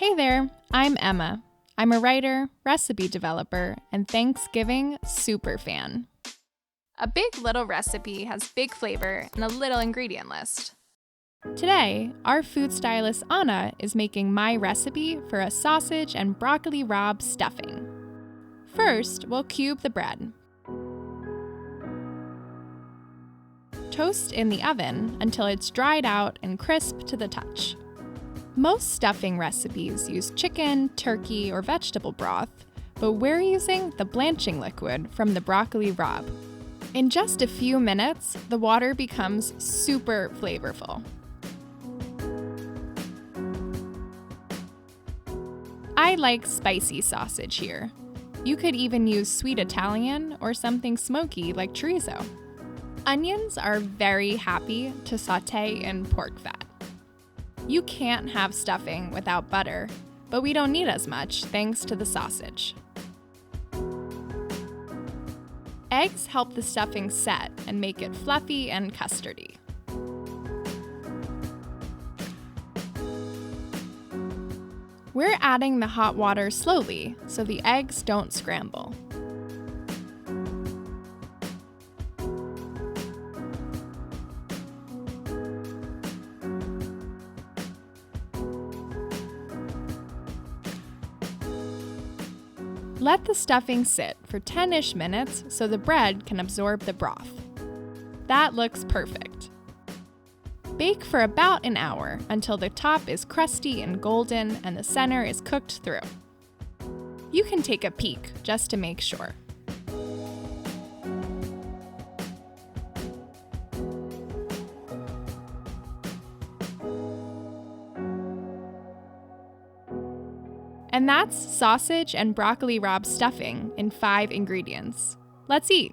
Hey there, I'm Emma. I'm a writer, recipe developer, and Thanksgiving super fan. A big little recipe has big flavor and a little ingredient list. Today, our food stylist Anna is making my recipe for a sausage and broccoli rabe stuffing. First, we'll cube the bread. Toast in the oven until it's dried out and crisp to the touch. Most stuffing recipes use chicken, turkey, or vegetable broth, but we're using the blanching liquid from the broccoli rabe. In just a few minutes, the water becomes super flavorful. I like spicy sausage here. You could even use sweet Italian or something smoky like chorizo. Onions are very happy to sauté in pork fat. You can't have stuffing without butter, but we don't need as much thanks to the sausage. Eggs help the stuffing set and make it fluffy and custardy. We're adding the hot water slowly so the eggs don't scramble. Let the stuffing sit for 10-ish minutes so the bread can absorb the broth. That looks perfect. Bake for about an hour until the top is crusty and golden and the center is cooked through. You can take a peek just to make sure. And that's sausage and broccoli rabe stuffing in 5 ingredients. Let's eat.